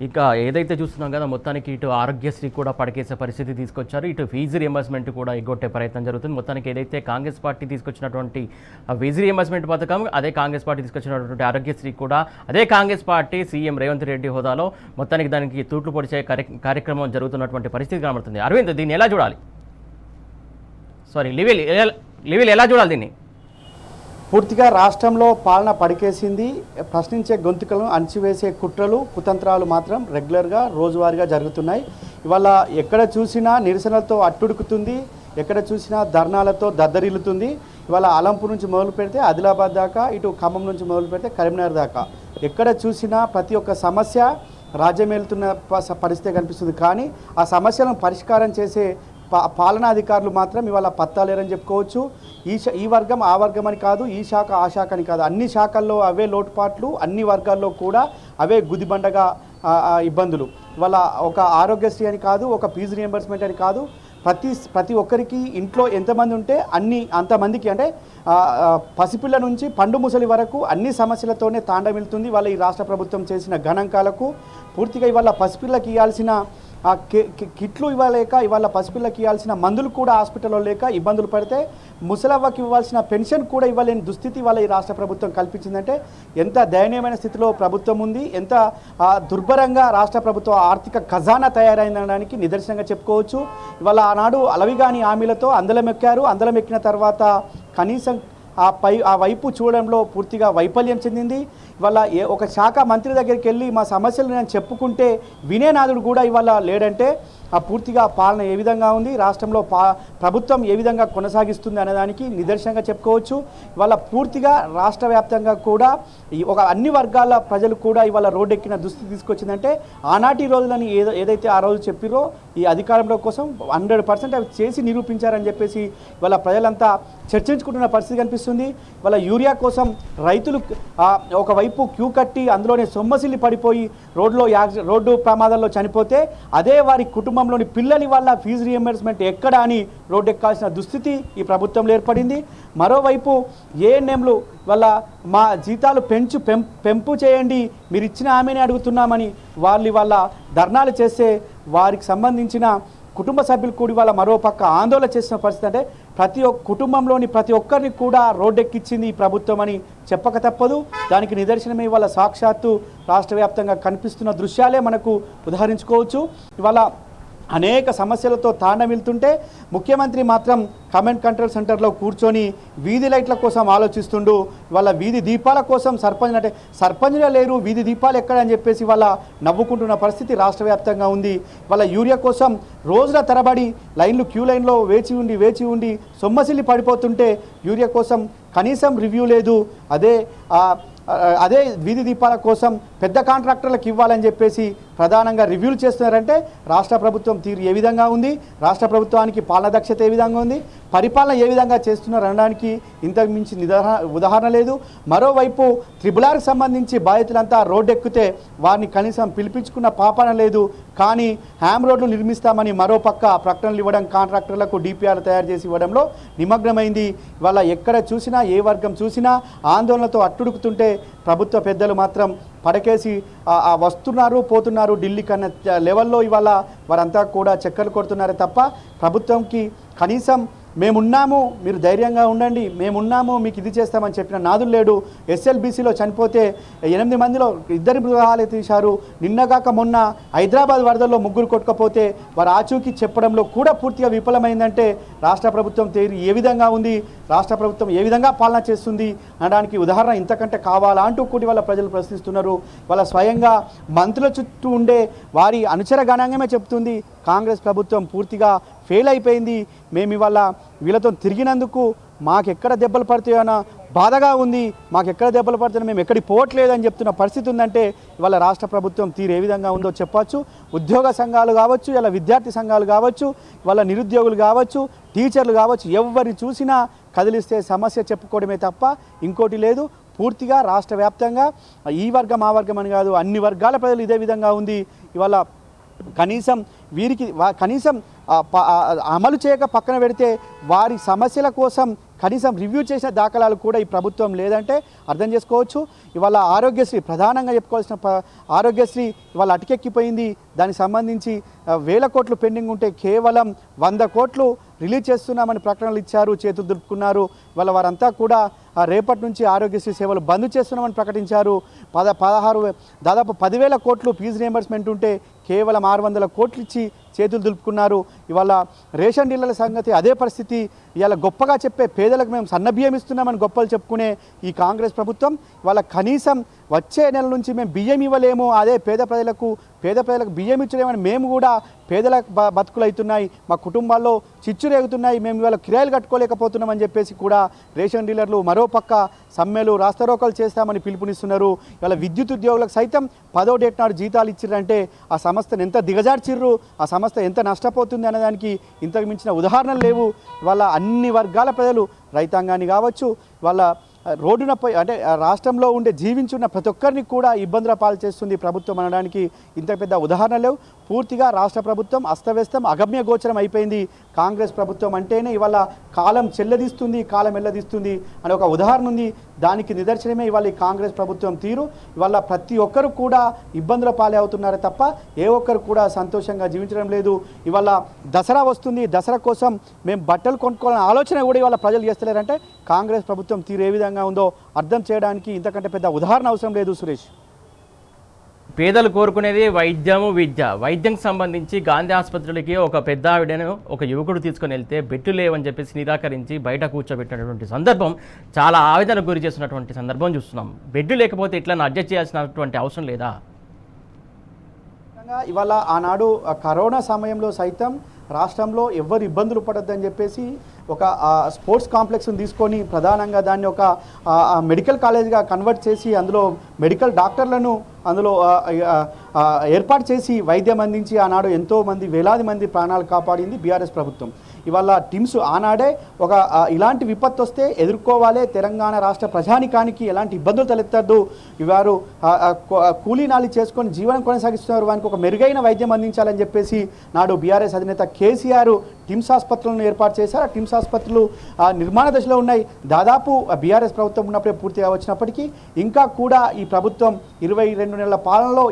ఇక ఏదైతే చూస్తున్నాం కదా మొత్తానికి ఇటు ఆరోగ్యశ్రీ కూడా పడకేసే పరిస్థితి తీసుకొచ్చారు. ఇటు ఫీజు రియంబర్స్మెంట్ కూడా ఎగ్గొట్టే ప్రయత్నం జరుగుతుంది. మొత్తానికి ఏదైతే కాంగ్రెస్ పార్టీ తీసుకొచ్చినటువంటి ఫీజు రియంబర్స్మెంట్ పథకం, అదే కాంగ్రెస్ పార్టీ తీసుకొచ్చినటువంటి ఆరోగ్యశ్రీ కూడా అదే కాంగ్రెస్ పార్టీ సీఎం రేవంత్ రెడ్డి హోదాలో మొత్తానికి దానికి తూట్లు పొడిచే కార్యక్రమం జరుగుతున్నటువంటి పరిస్థితి కనబడుతుంది. అరవింద్, దీన్ని ఎలా చూడాలి? లివిల్ ఎలా చూడాలి దీన్ని? పూర్తిగా రాష్ట్రంలో పాలన పడికేసింది. ప్రశ్నించే గొంతుకలను అణచివేసే కుట్రలు కుతంత్రాలు మాత్రం రెగ్యులర్గా రోజువారీగా జరుగుతున్నాయి. ఇవాళ ఎక్కడ చూసినా నిరసనలతో అట్టుడుకుతుంది, ఎక్కడ చూసినా ధర్నాలతో దద్దరిల్లుతుంది. ఇవాళ అలంపూర్ నుంచి మొదలు పెడితే ఆదిలాబాద్ దాకా, ఇటు ఖమ్మం నుంచి మొదలు పెడితే కరీంనగర్ దాకా ఎక్కడ చూసినా ప్రతి ఒక్క సమస్య రాజ్యమేలుతున్న పరిస్థితి కనిపిస్తుంది. కానీ ఆ సమస్యలను పరిష్కారం చేసే పాలనాధికారులు మాత్రం ఇవాళ పత్తాలేరని చెప్పుకోవచ్చు. ఈ వర్గం ఆ వర్గం అని కాదు, ఈ శాఖ ఆ శాఖ అని కాదు, అన్ని శాఖల్లో అవే లోటుపాట్లు, అన్ని వర్గాల్లో కూడా అవే గుదిబండగా ఇబ్బందులు. ఇవాళ ఒక ఆరోగ్యశ్రీ అని కాదు, ఒక ఫీజు రియంబర్స్మెంట్ అని కాదు, ప్రతి ఒక్కరికి ఇంట్లో ఎంతమంది ఉంటే అంతమందికి, అంటే పసిపిల్ల నుంచి పండు ముసలి వరకు అన్ని సమస్యలతోనే తాండమిల్తుంది. వాళ్ళ ఈ రాష్ట్ర ప్రభుత్వం చేసిన గణాంకాలకు పూర్తిగా ఇవాళ పసిపిల్లకి ఇవ్వాల్సిన కిట్లు ఇవ్వలేక, ఇవాళ పసిపిల్లకి ఇవ్వాల్సిన మందులు కూడా హాస్పిటల్లో లేక ఇబ్బందులు పడితే, ముసలవ్వకి ఇవ్వాల్సిన పెన్షన్ కూడా ఇవ్వలేని దుస్థితి ఇవాళ ఈ రాష్ట్ర ప్రభుత్వం కల్పించిందంటే ఎంత దయనీయమైన స్థితిలో ప్రభుత్వం ఉంది, ఎంత దుర్భరంగా రాష్ట్ర ప్రభుత్వ ఆర్థిక ఖజానా తయారైందనడానికి నిదర్శనంగా చెప్పుకోవచ్చు. ఇవాళ ఆనాడు అలవిగాని హామీలతో అందలం ఎక్కారు. అందలం ఎక్కిన తర్వాత కనీసం ఆ వైపు చూడడంలో పూర్తిగా వైఫల్యం చెందింది. ఇవాళ ఒక శాఖ మంత్రి దగ్గరికి వెళ్ళి మా సమస్యలు నేను చెప్పుకుంటే వినేనాథుడు కూడా ఇవాళ లేడంటే పూర్తిగా పాలన ఏ విధంగా ఉంది, రాష్ట్రంలో ప్రభుత్వం ఏ విధంగా కొనసాగిస్తుంది అనేదానికి నిదర్శనంగా చెప్పుకోవచ్చు. ఇవాళ పూర్తిగా రాష్ట్ర వ్యాప్తంగా కూడా అన్ని వర్గాల ప్రజలు కూడా ఇవాళ రోడ్డెక్కిన దుస్థితి తీసుకొచ్చిందంటే ఆనాటి రోజులని ఏదైతే ఆ రోజు చెప్పిరో ఈ అధికారంలో కోసం 100% అవి చేసి నిరూపించారని చెప్పేసి ఇవాళ ప్రజలంతా చర్చించుకుంటున్న పరిస్థితి కనిపిస్తుంది. ఇవాళ యూరియా కోసం రైతులు ఒకవైపు క్యూ కట్టి అందులోనే సొమ్మసిల్లి పడిపోయి రోడ్డు ప్రమాదాల్లో చనిపోతే, అదే వారి కుటుంబంలోని పిల్లలి వల్ల ఫీజు రియంబర్స్మెంట్ ఎక్కడ అని రోడ్డు ఎక్కాల్సిన దుస్థితి ఈ ప్రభుత్వంలో ఏర్పడింది. మరోవైపు ఏఎన్ఎంలు వల్ల మా జీతాలు పెంపు చేయండి, మీరు ఇచ్చిన హామీని అడుగుతున్నామని వాళ్ళ ధర్నాలు చేస్తే వారికి సంబంధించిన కుటుంబ సభ్యులు కూడి వాళ్ళ మరోపక్క ఆందోళన చేసిన పరిస్థితి. అంటే ప్రతి ఒక్క కుటుంబంలోని ప్రతి ఒక్కరిని కూడా రోడ్డెక్కించింది ఈ ప్రభుత్వం అని చెప్పక తప్పదు. దానికి నిదర్శనమే ఇవాళ సాక్షాత్తు రాష్ట్ర వ్యాప్తంగా కనిపిస్తున్న దృశ్యాలే మనకు ఉదాహరించుకోవచ్చు. ఇవాళ అనేక సమస్యలతో తాండమిల్తుంటే ముఖ్యమంత్రి మాత్రం కమాండ్ కంట్రోల్ సెంటర్లో కూర్చొని వీధి లైట్ల కోసం ఆలోచిస్తుండు. ఇవాళ వీధి దీపాల కోసం సర్పంచ్గా లేరు, వీధి దీపాలు ఎక్కడ అని చెప్పేసి వాళ్ళ నవ్వుకుంటున్న పరిస్థితి రాష్ట్ర వ్యాప్తంగా ఉంది. వాళ్ళ యూరియా కోసం రోజుల తరబడి క్యూ లైన్లో వేచి ఉండి సొమ్మసిల్లి పడిపోతుంటే యూరియా కోసం కనీసం రివ్యూ లేదు. అదే వీధి దీపాల కోసం పెద్ద కాంట్రాక్టర్లకు ఇవ్వాలని చెప్పేసి ప్రధానంగా రివ్యూలు చేస్తున్నారంటే రాష్ట్ర ప్రభుత్వం తీరు ఏ విధంగా ఉంది, రాష్ట్ర ప్రభుత్వానికి పాలన దక్షత ఏ విధంగా ఉంది, పరిపాలన ఏ విధంగా చేస్తున్నారు అనడానికి ఇంతకు మించి ఉదాహరణ లేదు. మరోవైపు త్రిబులార్కి సంబంధించి బాధితులంతా రోడ్డెక్కితే వారిని కనీసం పిలిపించుకున్న పాపన లేదు. కానీ హ్యామ్ రోడ్లు నిర్మిస్తామని మరోపక్క ప్రకటనలు ఇవ్వడం, కాంట్రాక్టర్లకు డిపిఆర్ తయారు చేసి ఇవ్వడంలో నిమగ్నమైంది. ఇవాళ ఎక్కడ చూసినా ఏ వర్గం చూసినా ఆందోళనతో అట్టుడుకుతుంటే ప్రభుత్వ పెద్దలు మాత్రం పడకేసి వస్తున్నారు పోతున్నారు ఢిల్లీ కన్నా లెవెల్లో ఇవాళ వారంతా కూడా చక్కర్లు కొడుతున్నారే తప్ప ప్రభుత్వంకి కనీసం మేమున్నాము, మీరు ధైర్యంగా ఉండండి, మేమున్నాము, మీకు ఇది చేస్తామని చెప్పిన నాదులు లేడు. ఎస్ఎల్బీసీలో చనిపోతే 8 మందిలో 2 మృతదేహాలు తీశారు. నిన్నగాక మొన్న హైదరాబాద్ వరదల్లో 3 కొట్టుకపోతే వారు ఆచూకీ చెప్పడంలో కూడా పూర్తిగా విఫలమైందంటే రాష్ట్ర ప్రభుత్వం తీరు ఏ విధంగా ఉంది, రాష్ట్ర ప్రభుత్వం ఏ విధంగా పాలన చేస్తుంది అనడానికి ఉదాహరణ ఇంతకంటే కావాలా అంటూ కూడి వాళ్ళ ప్రజలు ప్రశ్నిస్తున్నారు. వాళ్ళ స్వయంగా మంత్రుల చుట్టూ ఉండే వారి అనుచర గణాంగమే చెప్తుంది కాంగ్రెస్ ప్రభుత్వం పూర్తిగా ఫెయిల్ అయిపోయింది, మేము ఇవాళ వీళ్ళతో తిరిగినందుకు మాకెక్కడ దెబ్బలు పడతాయన్న బాధగా ఉంది, మాకెక్కడ దెబ్బలు పడుతున్నా మేము ఎక్కడికి పోవట్లేదని చెప్తున్న పరిస్థితి ఉందంటే ఇవాళ రాష్ట్ర ప్రభుత్వం తీరు ఏ విధంగా ఉందో చెప్పచ్చు. ఉద్యోగ సంఘాలు కావచ్చు, ఇలా విద్యార్థి సంఘాలు కావచ్చు, వాళ్ళ నిరుద్యోగులు కావచ్చు, టీచర్లు కావచ్చు, ఎవరిని చూసినా కదిలిస్తే సమస్య చెప్పుకోవడమే తప్ప ఇంకోటి లేదు. పూర్తిగా రాష్ట్ర వ్యాప్తంగా ఈ వర్గం ఆ వర్గం అని కాదు, అన్ని వర్గాల ప్రజలు ఇదే విధంగా ఉంది. ఇవాళ కనీసం అమలు చేయక పక్కన పెడితే వారి సమస్యల కోసం కనీసం రివ్యూ చేసిన దాఖలాలు కూడా ఈ ప్రభుత్వం లేదంటే అర్థం చేసుకోవచ్చు. ఇవాళ ఆరోగ్యశ్రీ ప్రధానంగా చెప్పుకోవాల్సిన ఆరోగ్యశ్రీ ఇవాళ అటకెక్కిపోయింది. దానికి సంబంధించి వేల కోట్లు పెండింగ్ ఉంటే కేవలం 100 కోట్లు రిలీజ్ చేస్తున్నామని ప్రకటనలు ఇచ్చారు, చేతులు దులుపుకున్నారు. ఇవాళ వారంతా కూడా రేపటి నుంచి ఆరోగ్యశ్రీ సేవలు బంద్ చేస్తున్నామని ప్రకటించారు. దాదాపు 10,000 కోట్లు ఫీజు రియంబర్స్మెంట్ ఉంటే కేవలం 600 కోట్లు ఇచ్చి చేతులు దులుపుకున్నారు. ఇవాళ రేషన్ డీలర్ల సంగతి అదే పరిస్థితి. ఇవాళ గొప్పగా చెప్పే పేదలకు మేము సన్నబియ్యం ఇస్తున్నామని గొప్పలు చెప్పుకునే ఈ కాంగ్రెస్ ప్రభుత్వం ఇవాళ కనీసం వచ్చే నెల నుంచి మేము బియ్యం ఇవ్వలేము, అదే పేద ప్రజలకు బియ్యం ఇచ్చలేమని మేము కూడా పేదల బతుకులు అవుతున్నాయి, మా కుటుంబాల్లో చిచ్చు రేగుతున్నాయి, మేము ఇవాళ కిరాయిలు కట్టుకోలేకపోతున్నామని చెప్పేసి కూడా రేషన్ డీలర్లు మరోపక్క సమ్మెలు రాస్తారోకలు చేస్తామని పిలుపునిస్తున్నారు. ఇవాళ విద్యుత్ ఉద్యోగులకు సైతం 10వ డేట్ నాడు జీతాలు ఇచ్చిర్రంటే ఆ సంస్థను ఎంత దిగజార్చిర్రు, ఆ సంస్థ ఎంత నష్టపోతుంది అనేదానికి ఇంతకు మించిన ఉదాహరణలు లేవు. ఇవాళ అన్ని వర్గాల ప్రజలు రైతాంగాన్ని కావచ్చు, వాళ్ళ రోడ్డునపై అంటే రాష్ట్రంలో ఉండే జీవించున్న ప్రతి ఒక్కరిని కూడా ఇబ్బందుల పాలు చేస్తుంది ప్రభుత్వం అనడానికి ఇంత పెద్ద ఉదాహరణ లేవు. పూర్తిగా రాష్ట్ర ప్రభుత్వం అస్తవ్యస్తం అగమ్య గోచరం అయిపోయింది. కాంగ్రెస్ ప్రభుత్వం అంటేనే ఇవాళ కాలం చెల్లదీస్తుంది, కాలం ఎల్లదీస్తుంది అనే ఒక ఉదాహరణ ఉంది. దానికి నిదర్శనమే ఇవాళ ఈ కాంగ్రెస్ ప్రభుత్వం తీరు. ఇవాళ ప్రతి ఒక్కరు కూడా ఇబ్బందుల పాలే అవుతున్నారే తప్ప ఏ ఒక్కరు కూడా సంతోషంగా జీవించడం లేదు. ఇవాళ దసరా వస్తుంది, దసరా కోసం మేము బట్టలు కొనుక్కోవాలనే ఆలోచన కూడా ఇవాళ ప్రజలు చేస్తలేరంటే కాంగ్రెస్ ప్రభుత్వం తీరు ఏ విధంగా ఉందో అర్థం చేయడానికి ఇంతకంటే పెద్ద ఉదాహరణ అవసరం లేదు సురేష్. పేదలు కోరుకునేది వైద్యము, విద్య. వైద్యంకి సంబంధించి గాంధీ ఆసుపత్రులకి ఒక పెద్ద ఆవిడను ఒక యువకుడు తీసుకొని వెళ్తే బెడ్లు లేవని చెప్పేసి నిరాకరించి బయట కూర్చోబెట్టినటువంటి సందర్భం చాలా ఆవేదనకు గురి చేస్తున్నటువంటి సందర్భం చూస్తున్నాం. బెడ్లు లేకపోతే ఇట్లా అడ్జస్ట్ చేయాల్సినటువంటి అవసరం లేదా? ఇవాళ ఆనాడు కరోనా సమయంలో సైతం రాష్ట్రంలో ఎవరు ఇబ్బందులు పడొద్దని చెప్పేసి ఒక స్పోర్ట్స్ కాంప్లెక్స్ని తీసుకొని ప్రధానంగా దాన్ని ఒక మెడికల్ కాలేజ్గా కన్వర్ట్ చేసి అందులో మెడికల్ డాక్టర్లను అందులో ఏర్పాటు చేసి వైద్యం అందించి ఆనాడు ఎంతోమంది వేలాది మంది ప్రాణాలు కాపాడింది బీఆర్ఎస్ ప్రభుత్వం. ఇవాళ టిమ్స్ ఆనాడే ఒక ఇలాంటి విపత్తు వస్తే ఎదుర్కోవాలి, తెలంగాణ రాష్ట్ర ప్రజానికానికి ఎలాంటి ఇబ్బందులు తలెత్తద్దు, వారు కూలీనాలి చేసుకొని జీవనం కొనసాగిస్తున్నారు, వారికి ఒక మెరుగైన వైద్యం అందించాలని చెప్పేసి నాడు బీఆర్ఎస్ అధినేత కేసీఆర్ టిమ్స్ ఆసుపత్రులను ఏర్పాటు చేశారు. ఆ టిమ్స్ ఆసుపత్రులు నిర్మాణ దశలో ఉన్నాయి. దాదాపు బీఆర్ఎస్ ప్రభుత్వం ఉన్నప్పుడే పూర్తిగా వచ్చినప్పటికీ ఇంకా కూడా ఈ ప్రభుత్వం 22 నెలల పాలనలో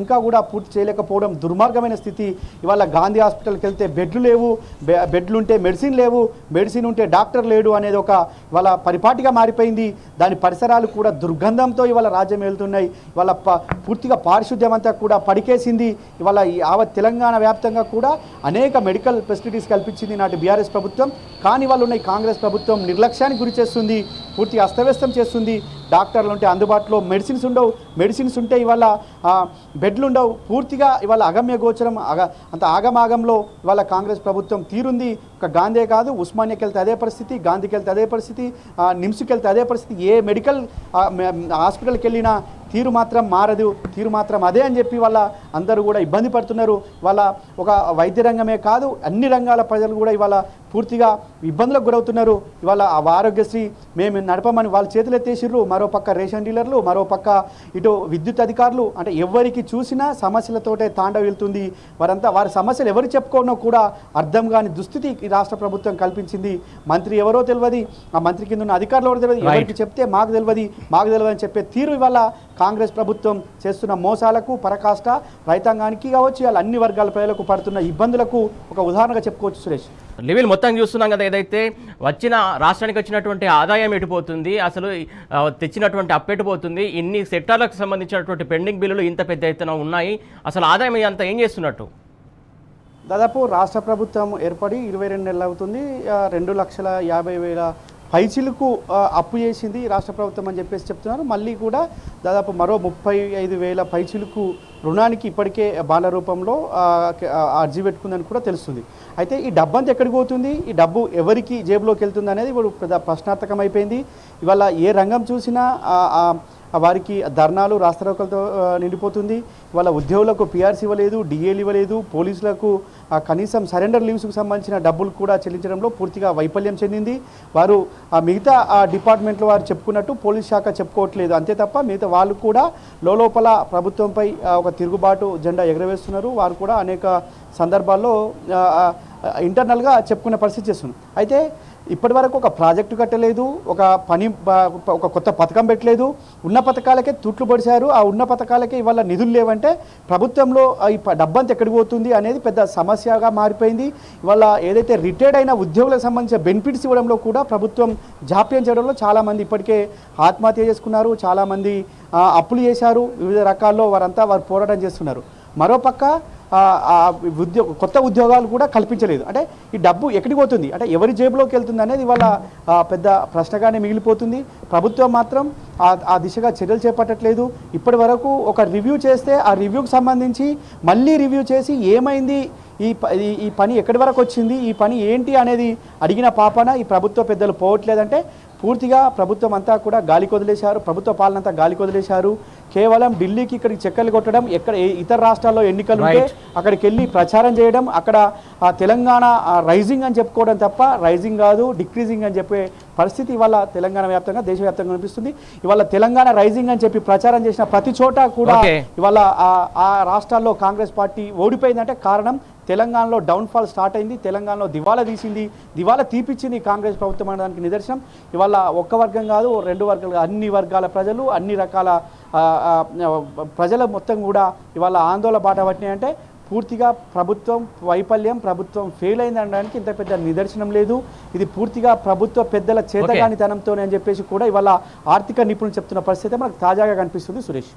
ఇంకా కూడా పూర్తి చేయలేకపోవడం దుర్మార్గమైన స్థితి. ఇవాళ గాంధీ హాస్పిటల్కి వెళ్తే బెడ్లు లేవు, బెడ్లు ఉంటే మెడిసిన్ లేవు, మెడిసిన్ ఉంటే డాక్టర్ లేడు అనేది ఒక ఇవాళ పరిపాటిగా మారిపోయింది. దాని పరిసరాలు కూడా దుర్గంధంతో ఇవాళ రాజ్యం వెళ్తున్నాయి. ఇవాళ పూర్తిగా పారిశుద్ధ్యం అంతా కూడా పడికేసింది. ఇవాళ యావత్ తెలంగాణ వ్యాప్తంగా కూడా అనేక మెడికల్ ఫెసిలిటీస్ కల్పించింది నాటి బీఆర్ఎస్ ప్రభుత్వం. కానీ వాళ్ళు ఉన్న కాంగ్రెస్ ప్రభుత్వం నిర్లక్ష్యానికి గురి చేస్తుంది, పూర్తిగా అస్తవ్యస్తం చేస్తుంది. డాక్టర్లు ఉంటే అందుబాటులో మెడిసిన్స్ ఉండవు, మెడిసిన్స్ ఉంటే ఇవాళ బెడ్లు ఉండవు. పూర్తిగా ఇవాళ అగమ్య గోచరం అంత ఆగమాగంలో ఇవాళ కాంగ్రెస్ ప్రభుత్వం తీరుంది. ఒక గాంధీ కాదు, ఉస్మానియాకి వెళ్తే అదే పరిస్థితి, గాంధీకి వెళ్తే అదే పరిస్థితి, నిమ్స్కి వెళ్తే అదే పరిస్థితి. ఏ మెడికల్ హాస్పిటల్కి వెళ్ళినా తీరు మాత్రం మారదు, తీరు మాత్రం అదే అని చెప్పి వాళ్ళ అందరూ కూడా ఇబ్బంది పడుతున్నారు. వాళ్ళ ఒక వైద్య రంగమే కాదు అన్ని రంగాల ప్రజలు కూడా ఇవాళ పూర్తిగా ఇబ్బందులకు గురవుతున్నారు. ఇవాళ ఆరోగ్యశ్రీ మేము నడపమని వాళ్ళ చేతులు ఎత్తేసిర్రు. మరోపక్క రేషన్ డీలర్లు, మరోపక్క ఇటు విద్యుత్ అధికారులు, అంటే ఎవరికి చూసినా సమస్యలతోటే తాండవిల్తుంది. వారి సమస్యలు ఎవరు చెప్పుకోనో కూడా అర్థం కాని దుస్థితి ఈ రాష్ట్ర ప్రభుత్వం కల్పించింది. మంత్రి ఎవరో తెలియదు, ఆ మంత్రి కింద ఉన్న అధికారులు ఎవరో తెలియదు, ఎవరికి చెప్తే మాకు తెలియదు అని చెప్పే తీరు ఇవాళ కాంగ్రెస్ ప్రభుత్వం చేస్తున్న మోసాలకు పరకాష్ట రైతాంగానికి కావచ్చు, వాళ్ళ అన్ని వర్గాల ప్రజలకు పడుతున్న ఇబ్బందులకు ఒక ఉదాహరణగా చెప్పుకోవచ్చు సురేష్. లెవెల్ మొత్తం చూస్తున్నాం కదా, ఏదైతే రాష్ట్రానికి వచ్చినటువంటి ఆదాయం ఎటుపోతుంది, అసలు తెచ్చినటువంటి అప్పెట్టుపోతుంది, ఇన్ని సెక్టార్లకు సంబంధించినటువంటి పెండింగ్ బిల్లులు ఇంత పెద్ద ఎత్తున ఉన్నాయి, అసలు ఆదాయం అంతా ఏం చేస్తున్నట్టు? దాదాపు రాష్ట్ర ప్రభుత్వం ఏర్పడి 22 నెలలు అవుతుంది. 2,50,000 పైచిలకు అప్పు చేసింది రాష్ట్ర ప్రభుత్వం అని చెప్పేసి చెప్తున్నారు. మళ్ళీ కూడా దాదాపు మరో 35,000 పైచిలకు రుణానికి ఇప్పటికే బాండ్ల రూపంలో అర్జీ పెట్టుకుందని కూడా తెలుస్తుంది. అయితే ఈ డబ్బు అంతా ఎక్కడికి పోతుంది, ఈ డబ్బు ఎవరికి జేబులోకి వెళ్తుంది అనేది ఇప్పుడు ప్రశ్నార్థకం అయిపోయింది. ఇవాళ ఏ రంగం చూసినా వారికి ధర్నాలు రాస్తారోకలతో నిండిపోతుంది. వాళ్ళ ఉద్యోగులకు పిఆర్సీ ఇవ్వలేదు, డిఏలు ఇవ్వలేదు, పోలీసులకు కనీసం సరెండర్ లీవ్స్కు సంబంధించిన డబ్బులు కూడా చెల్లించడంలో పూర్తిగా వైఫల్యం చెందింది. వారు మిగతా డిపార్ట్మెంట్లో వారు చెప్పుకున్నట్టు పోలీస్ శాఖ చెప్పుకోవట్లేదు, అంతే తప్ప మిగతా వాళ్ళు కూడా లోపల ప్రభుత్వంపై ఒక తిరుగుబాటు జెండా ఎగరవేస్తున్నారు. వారు కూడా అనేక సందర్భాల్లో ఇంటర్నల్గా చెప్పుకునే పరిస్థితి చేస్తున్నారు. అయితే ఇప్పటి వరకు ఒక ప్రాజెక్టు కట్టలేదు, ఒక కొత్త పథకం పెట్టలేదు, ఉన్న పథకాలకే తూట్లు పడిశారు. ఆ ఉన్న పథకాలకే ఇవాళ నిధులు లేవంటే ప్రభుత్వంలో ఈ డబ్బంతా ఎక్కడికి పోతుంది అనేది పెద్ద సమస్యగా మారిపోయింది. ఇవాళ ఏదైతే రిటైర్డ్ అయిన ఉద్యోగులకు సంబంధించిన బెనిఫిట్స్ ఇవ్వడంలో కూడా ప్రభుత్వం జాప్యం చేయడంలో చాలామంది ఇప్పటికే ఆత్మహత్య చేసుకున్నారు, చాలామంది అప్పులు చేశారు, వివిధ రకాల్లో వారు పోరాటం చేస్తున్నారు. మరోపక్క కొత్త ఉద్యోగాలు కూడా కల్పించలేదు. అంటే ఈ డబ్బు ఎక్కడికి పోతుంది, అంటే ఎవరి జేబులోకి వెళ్తుంది అనేది ఇవాళ పెద్ద ప్రశ్నగానే మిగిలిపోతుంది. ప్రభుత్వం మాత్రం ఆ దిశగా చర్యలు చేపట్టట్లేదు. ఇప్పటి వరకు ఒక రివ్యూ చేస్తే ఆ రివ్యూకి సంబంధించి మళ్ళీ రివ్యూ చేసి ఏమైంది, ఈ పని ఎక్కడి వరకు వచ్చింది, ఈ పని ఏంటి అనేది అడిగిన పాపన ఈ ప్రభుత్వ పెద్దలు పోవట్లేదంటే పూర్తిగా ప్రభుత్వం అంతా కూడా గాలికి వదిలేశారు, ప్రభుత్వ పాలన అంతా గాలికి వదిలేశారు. కేవలం ఢిల్లీకి ఇక్కడికి చక్కర్లు కొట్టడం, ఇతర రాష్ట్రాల్లో ఎన్నికలు ఉంటే అక్కడికి వెళ్ళి ప్రచారం చేయడం, అక్కడ తెలంగాణ రైజింగ్ అని చెప్పుకోవడం తప్ప రైజింగ్ కాదు డిక్రీజింగ్ అని చెప్పే పరిస్థితి ఇవాళ తెలంగాణ వ్యాప్తంగా దేశవ్యాప్తంగా కనిపిస్తుంది. ఇవాళ తెలంగాణ రైజింగ్ అని చెప్పి ప్రచారం చేసిన ప్రతి చోట కూడా ఇవాళ ఆ రాష్ట్రాల్లో కాంగ్రెస్ పార్టీ ఓడిపోయిందంటే కారణం తెలంగాణలో డౌన్ఫాల్ స్టార్ట్ అయింది, తెలంగాణలో దివాలా తీపిచ్చింది కాంగ్రెస్ ప్రభుత్వం అనడానికి నిదర్శనం. ఇవాళ ఒక్క వర్గం కాదు, రెండు వర్గాలు, అన్ని వర్గాల ప్రజలు, అన్ని రకాల ప్రజల మొత్తం కూడా ఇవాళ ఆందోళన బాట పట్టినాయంటే పూర్తిగా ప్రభుత్వం వైఫల్యం, ప్రభుత్వం ఫెయిల్ అయింది అనడానికి ఇంత పెద్ద నిదర్శనం లేదు. ఇది పూర్తిగా ప్రభుత్వ పెద్దల చేతగానితనంతోనే అని చెప్పేసి కూడా ఇవాళ ఆర్థిక నిపుణులు చెప్తున్న పరిస్థితి మనకు తాజాగా కనిపిస్తుంది. సురేష్.